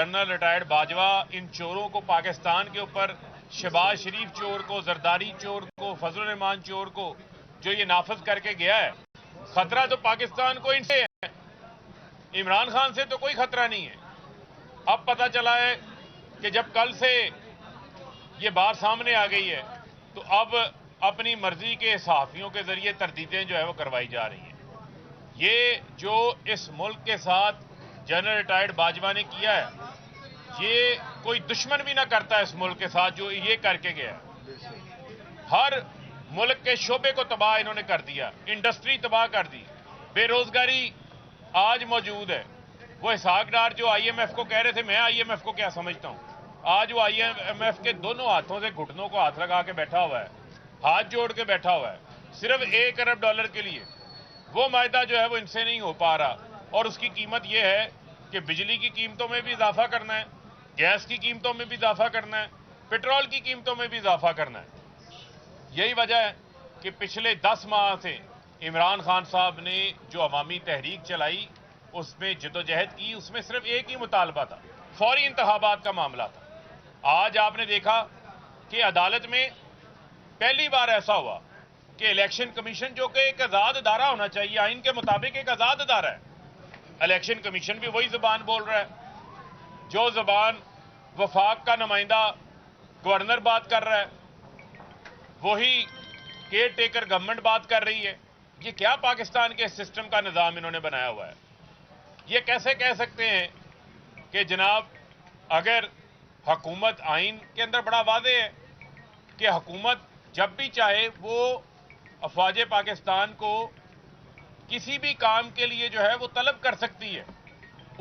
General retired Bajwa इन चोरों को पाकिस्तान के ऊपर, शहबाज शरीफ चोर को, जरदारी चोर को, फजल रहमान चोर को जो ये नाफज करके गया है, खतरा तो पाकिस्तान को इनसे है, इमरान खान से तो कोई खतरा नहीं है। अब पता चला है कि जब कल से ये बात सामने आ गई है तो अब अपनी मर्जी के सहाफियों के जरिए तरदीदें जो है वो करवाई जा रही हैं। ये जो इस मुल्क के साथ जनरल रिटायर्ड बाजवा ने किया है, ये कोई दुश्मन भी ना करता है इस मुल्क के साथ जो ये करके गया। हर मुल्क के शोबे को तबाह इन्होंने कर दिया, इंडस्ट्री तबाह कर दी, बेरोजगारी आज मौजूद है। वो इसहाक डार जो आईएमएफ को कह रहे थे, मैं आईएमएफ को क्या समझता हूं, आज वो आईएमएफ के दोनों हाथों से घुटनों को हाथ लगा के बैठा हुआ है, हाथ जोड़ के बैठा हुआ है, सिर्फ $1 अरब के लिए। वो मायदा जो है वो इनसे नहीं हो पा रहा, और उसकी कीमत ये है कि बिजली की कीमतों में भी इजाफा करना है, गैस की कीमतों में भी इजाफा करना है, पेट्रोल की कीमतों में भी इजाफा करना है। यही वजह है कि पिछले 10 माह से इमरान खान साहब ने जो अवामी तहरीक चलाई, उसमें जदोजहद की, उसमें सिर्फ एक ही मुतालबा था, फौरी इंतखाबात का मामला था। आज आपने देखा कि अदालत में पहली बार ऐसा हुआ कि इलेक्शन कमीशन, जो कि एक आजाद अदारा होना चाहिए, आइन के मुताबिक एक आजाद अदारा है, इलेक्शन कमीशन भी वही जबान बोल रहा है जो जबान वफाक का नुमाइंदा गवर्नर बात कर रहा है, वही केयर टेकर गवर्नमेंट बात कर रही है। ये क्या पाकिस्तान के सिस्टम का निज़ाम इन्होंने बनाया हुआ है? ये कैसे कह सकते हैं कि जनाब अगर हुकूमत, आइन के अंदर बड़ा वाज़ेह है कि हुकूमत जब भी चाहे वो अफवाज पाकिस्तान को किसी भी काम के लिए जो है वो तलब कर सकती है,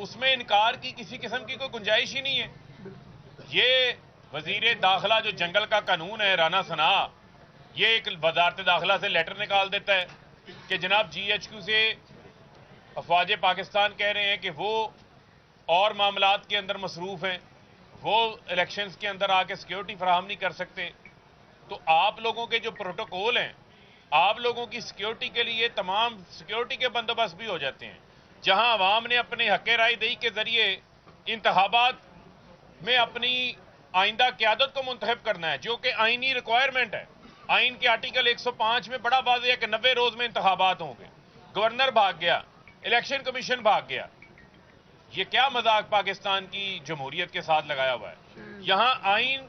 उसमें इनकार की किसी किस्म की कोई गुंजाइश ही नहीं है। ये वजीर दाखिला जो जंगल का कानून है, राना सना, ये एक वजारत दाखिला से लेटर निकाल देता है कि जनाब GHQ से अफवाज पाकिस्तान कह रहे हैं कि वो और मामलात के अंदर मसरूफ़ हैं, वो इलेक्शंस के अंदर आके सिक्योरिटी फराहम नहीं कर सकते। तो आप लोगों के जो प्रोटोकॉल हैं, आप लोगों की सिक्योरिटी के लिए तमाम सिक्योरिटी के बंदोबस्त भी हो जाते हैं। जहां अवाम ने अपने हक़ राय दही के जरिए इंतखाबात में अपनी आइंदा क़यादत को मुंतखब करना है, जो कि आइनी रिक्वायरमेंट है। आइन के आर्टिकल 105 में बड़ा वाज़ेह है कि 90 रोज में इंतखाबात होंगे। गवर्नर भाग गया, इलेक्शन कमीशन भाग गया। ये क्या मजाक पाकिस्तान की जमहूरियत के साथ लगाया हुआ है? यहां आइन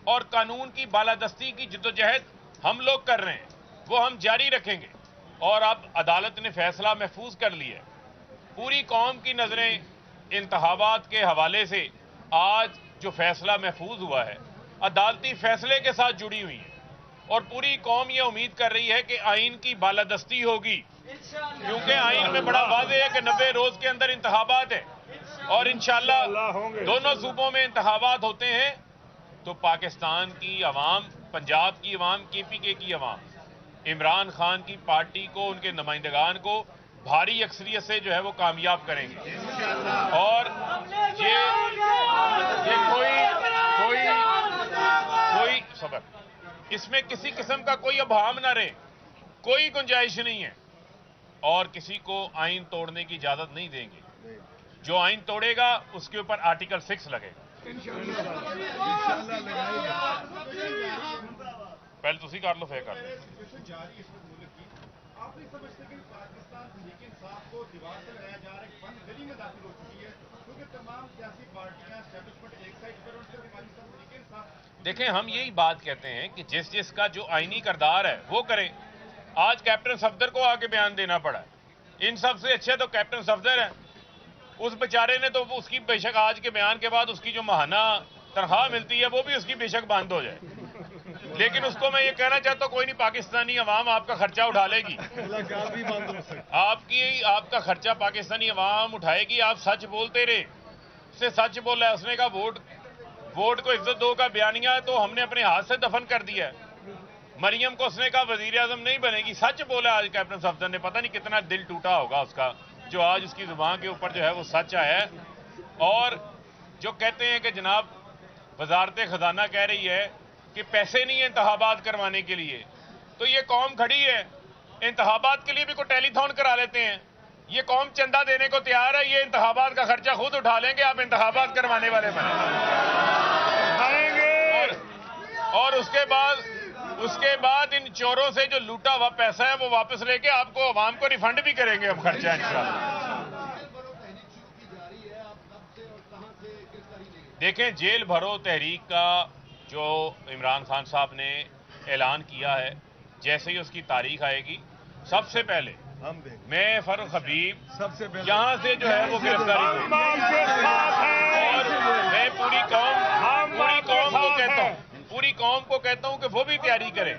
और कानून की बालादस्ती की जद्दोजहद हम लोग कर रहे हैं, वो हम जारी रखेंगे। और अब अदालत ने फैसला महफूज कर लिया है। पूरी कौम की नजरें इंतखाबात के हवाले से आज जो फैसला महफूज हुआ है, अदालती फैसले के साथ जुड़ी हुई है, और पूरी कौम ये उम्मीद कर रही है कि आइन की बालादस्ती होगी, क्योंकि आइन में बड़ा वाज़ेह है कि 90 रोज के अंदर इंतखाबात है, और इंशाअल्लाह दोनों सूबों में इंतखाबात होते हैं तो पाकिस्तान की अवाम, पंजाब की अवाम, KPK की अवाम इमरान खान की पार्टी को, उनके नुमाइंदगान को भारी अक्सरियत से जो है वो कामयाब करेंगे। और ये कोई सबर, इसमें किसी किस्म का कोई अभाव ना रहे, कोई गुंजाइश नहीं है, और किसी को आइन तोड़ने की इजाजत नहीं देंगे। जो आइन तोड़ेगा उसके ऊपर आर्टिकल 6 लगेगा। पहले तुसी कर लो, फिर कर लो। देखें, हम यही बात कहते हैं कि जिस जिसका जो आईनी किरदार है वो करें। आज कैप्टन सफदर को आके बयान देना पड़ा। इन सबसे अच्छे तो कैप्टन सफदर है। उस बेचारे ने तो उसकी बेशक आज के बयान के बाद उसकी जो माहाना तनख्वाह मिलती है वो भी उसकी बेशक बंद हो जाए, लेकिन उसको मैं ये कहना चाहता हूँ, कोई नहीं, पाकिस्तानी अवाम आपका खर्चा उठा लेगी। आपका खर्चा पाकिस्तानी अवाम उठाएगी। आप सच बोलते रहे। उससे सच बोला है, उसने कहा वोट को इज्जत दो का बयानिया तो हमने अपने हाथ से दफन कर दिया है। मरियम को उसने कहा वजीर आजम नहीं बनेगी। सच बोला आज कैप्टन सफदर ने। पता नहीं कितना दिल टूटा होगा उसका, जो आज उसकी जुबान के ऊपर जो है वो सच आया है। और जो कहते हैं कि जनाब वजारत खजाना कह रही है कि पैसे नहीं है इंतखाबात करवाने के लिए, तो ये कौम खड़ी है, इंतखाबात के लिए भी कोई टेलीथॉन करा लेते हैं। یہ قوم چندہ دینے کو تیار ہے, یہ انتخابات کا خرچہ خود اٹھا لیں گے, آپ انتخابات کروانے والے بنے اور اس کے بعد ان چوروں سے جو لوٹا ہوا پیسہ ہے وہ واپس لے کے آپ کو عوام کو ریفنڈ بھی کریں گے ہم خرچہ انشاءاللہ. دیکھیں, جیل بھرو تحریک کا جو عمران خان صاحب نے اعلان کیا ہے, جیسے ہی اس کی تاریخ آئے گی سب سے پہلے میں فاروق حبیب یہاں سے جو ہے وہ گرفتاری اور میں پوری قوم کو کہتا ہوں کہ وہ بھی تیاری کرے.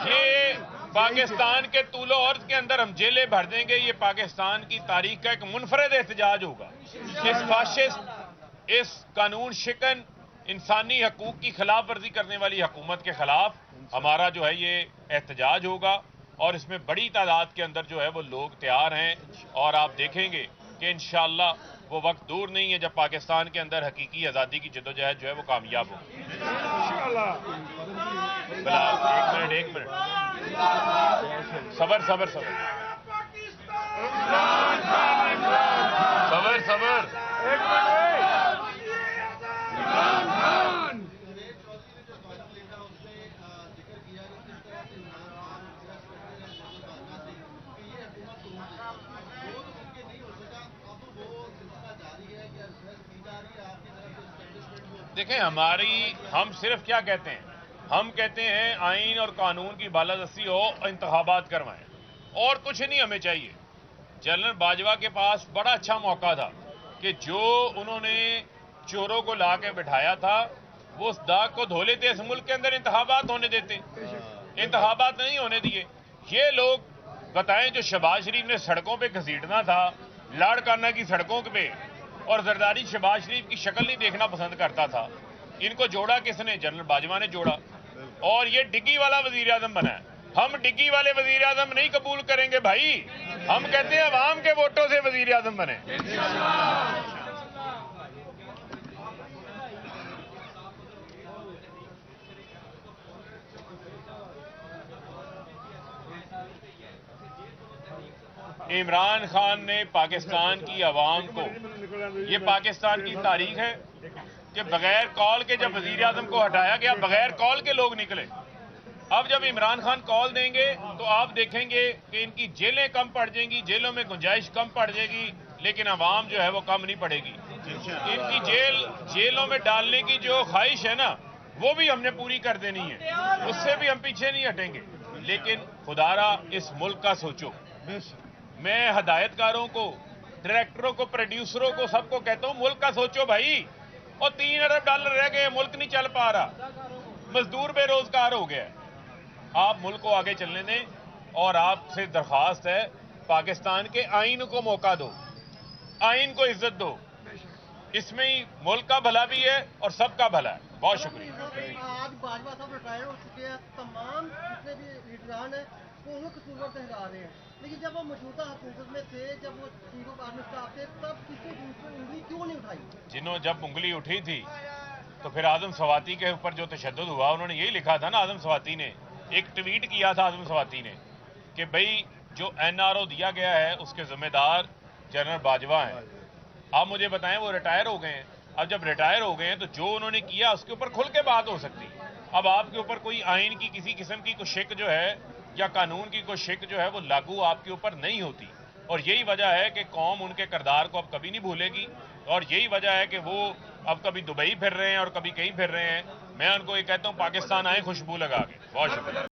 یہ پاکستان کے طول و عرض کے اندر ہم جیلیں بھر دیں گے. یہ پاکستان کی تاریخ کا ایک منفرد احتجاج ہوگا. اس فاشسٹ, اس قانون شکن, انسانی حقوق کی خلاف ورزی کرنے والی حکومت کے خلاف ہمارا جو ہے یہ احتجاج ہوگا, اور اس میں بڑی تعداد کے اندر جو ہے وہ لوگ تیار ہیں. اور آپ دیکھیں گے کہ انشاءاللہ وہ وقت دور نہیں ہے جب پاکستان کے اندر حقیقی آزادی کی جدوجہد جو ہے وہ کامیاب ہو. بلال ایک منٹ صبر دیکھیں, ہم صرف کیا کہتے ہیں, ہم کہتے ہیں آئین اور قانون کی بالادستی ہو, انتخابات کروائیں, اور کچھ نہیں ہمیں چاہیے. جنرل باجوہ کے پاس بڑا اچھا موقع تھا کہ جو انہوں نے چوروں کو لا کے بٹھایا تھا وہ اس داغ کو دھو لیتے, اس ملک کے اندر انتخابات ہونے دیتے. انتخابات نہیں ہونے دیے. یہ لوگ بتائیں جو شہباز شریف نے سڑکوں پہ گھسیٹنا تھا, لاڑکانہ کی سڑکوں پہ, اور زرداری شہباز شریف کی شکل نہیں دیکھنا پسند کرتا تھا, ان کو جوڑا کس نے؟ جنرل باجوہ نے جوڑا, اور یہ ڈگی والا وزیر اعظم بنا ہے. ہم ڈگی والے وزیر اعظم نہیں قبول کریں گے بھائی, ہم کہتے ہیں عوام کے ووٹوں سے وزیر اعظم بنے. عمران خان نے پاکستان کی عوام کو, یہ پاکستان کی تاریخ ہے کہ بغیر کال کے جب وزیر اعظم کو ہٹایا گیا, بغیر کال کے لوگ نکلے. اب جب عمران خان کال دیں گے تو آپ دیکھیں گے کہ ان کی جیلیں کم پڑ جائیں گی, جیلوں میں گنجائش کم پڑ جائے گی, لیکن عوام جو ہے وہ کم نہیں پڑے گی. ان کی جیلوں میں ڈالنے کی جو خواہش ہے نا وہ بھی ہم نے پوری کر دینی ہے, اس سے بھی ہم پیچھے نہیں ہٹیں گے. لیکن خدارا اس ملک کا سوچو. میں ہدایت کاروں کو, ڈائریکٹروں کو, پروڈیوسروں کو, سب کو کہتا ہوں ملک کا سوچو بھائی. اور 3 ارب ڈالر رہ گئے, ملک نہیں چل پا رہا, مزدور بے روزگار ہو گیا. آپ ملک کو آگے چلنے دیں, اور آپ سے درخواست ہے پاکستان کے آئین کو موقع دو, آئین کو عزت دو. اس میں ہی ملک کا بھلا بھی ہے اور سب کا بھلا ہے. بہت شکریہ. آج باجوہ صاحب ریٹائر ہو چکے ہیں, تمام جتنے بھی لیڈران ہیں وہ انہیں قصور ٹھہرا رہے ہیں, لیکن جب وہ موجودہ حکومت میں تھے, جب وہ چیف آف آرمی اسٹاف تھے, تب کسی دوسرے انگلی کیوں نہیں اٹھائی؟ جب انگلی اٹھی تھی تو پھر اعظم سواتی کے اوپر جو تشدد ہوا, انہوں نے یہی لکھا تھا نا, اعظم سواتی نے ایک ٹویٹ کیا تھا اعظم سواتی نے کہ بھئی جو NRO دیا گیا ہے اس کے ذمہ دار جنرل باجوہ ہیں. آپ مجھے بتائیں, وہ ریٹائر ہو گئے ہیں. اب جب ریٹائر ہو گئے ہیں تو جو انہوں نے کیا اس کے اوپر کھل کے بات ہو سکتی. اب آپ کے اوپر کوئی آئین کی کسی قسم کی کوئی شک جو ہے یا قانون کی کوئی شک جو ہے وہ لاگو آپ کے اوپر نہیں ہوتی. اور یہی وجہ ہے کہ قوم ان کے کردار کو اب کبھی نہیں بھولے گی, اور یہی وجہ ہے کہ وہ اب کبھی دبئی پھر رہے ہیں اور کبھی کہیں پھر رہے ہیں. میں ان کو یہ کہتا ہوں پاکستان آئے خوشبو لگا کے. بہت شکریہ.